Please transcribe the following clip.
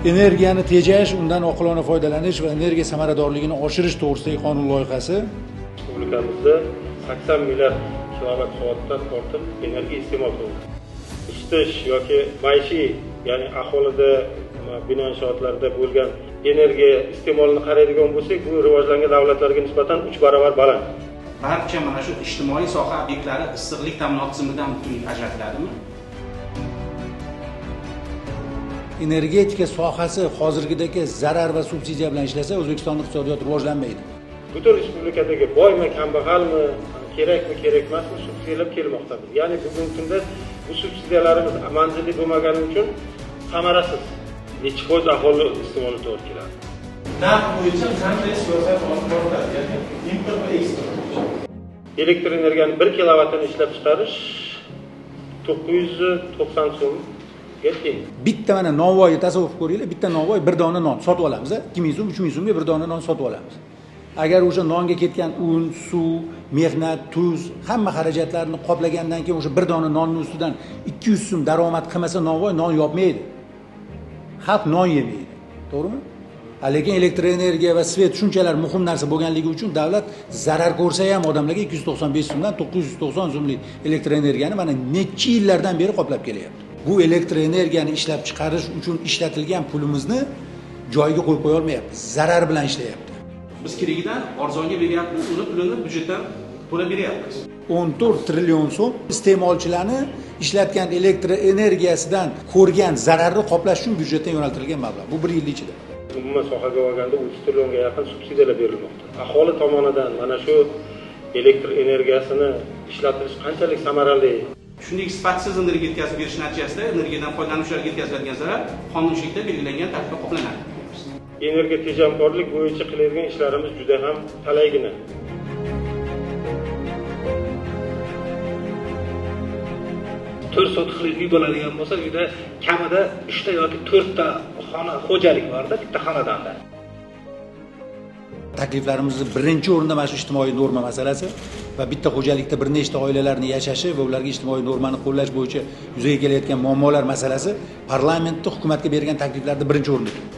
Energiyani tejash, undan oqilona foydalanish va energiya samaradorligini oshirish to'g'risidagi qonun loyihasi respublikamizda 80 milliard kilovat soatdan ortiq energiya iste'mol qilindi. Isitish yoki maishiy, ya'ni aholida bino inshootlarida bo'lgan energiya iste'molini qaraydigan bo'lsak, bu rivojlangan davlatlarga nisbatan 3 barobar baland. Barcha mana shu ijtimoiy soha obyektlari issiqlik ta'minot tizimidan butunlay ajratiladimi? Energetika sohasi hozirgidagi zarar va subsidiya bilan ishlasa, O'zbekistonning iqtisodiyoti rivojlanmaydi. Butun respublikadagi boymi, kambag'almi, kerakmi, kerak emasmi subsidiyalar kelmoqda. Ya'ni bugungi kunda bu subsidiyalarimiz manzilli bo'lmagani uchun samarasiz. Necha foiz aholi iste'moli to'g'ri keladi. Narx bo'yicha qanday siyosat olib boriladi? Ya'ni import va eksport. Elektr energiyani 1 kilovatini ishlab chiqarish 990 so'm. Bitta mana nonvoyni tasavvur ko'ringlar, bitta nonvoy bir dona non sotib olamiz, 2000 so'm, 3000 so'mga bir dona non sotib olamiz. Agar o'sha nonga ketgan un, suv, mehnat, tuz, hamma xarajatlarni qoplagandan keyin o'sha bir dona nonning ustidan 200 so'm daromad qilmasa nonvoy non yopmaydi. Xalq non yemaydi. To'g'rimi? Lekin elektr energiya va svet shunchalar muhim narsa bo'lganligi uchun davlat zarar ko'rsa ham odamlarga 295 so'mdan 990 so'mlik elektr energiyani mana necha yillardan beri qoplab kelyapti. Bu elektr energiyani ishlab chiqarish uchun ishlatilgan pulimizni joyiga qo'yib qo'ya olmayapmiz. Zarar bilan ishlayapti. Biz keragidan arzonga beryapmiz, uni pulini byudjetdan to'lab beryapmiz. 14 trillion so'm iste'molchilarni ishlatgan elektr energiyasidan ko'rgan zararni qoplash uchun byudjetdan yo'naltirilgan mablag'. Bu 1 yil ichida. Umuman sohaga olganda 30 trillionga yaqin subsidiyalar berilmoqda. Aholi tomonidan mana shu elektr energiyasini ishlatilish qanchalik samarali? Shunday sifatsiz energiya yetkazib berish natijasida energiyadan foydalanuvchilarga yetkaziladigan zarar qonunchilikda belgilangan tartibda qoplanadi. Energiya tejamkorlik bo'yicha qilinadigan ishlarimiz juda ham talaygina. To'rt sotixlik uy bo'ladigan bo'lsa, uyda kamida 3 ta yoki 4 ta xona xo'jalik borda, bitta xonadonda. Takliflarimizning birinchi o'rinda mana shu ijtimoiy norma masalasi va bitta xo'jalikda bir nechta oilalarning yashashi va ularga ijtimoiy normani qo'llash bo'yicha yuzaga kelayotgan muammolar masalasi parlamentda hukumatga bergan takliflarda birinchi o'rinda turibdi.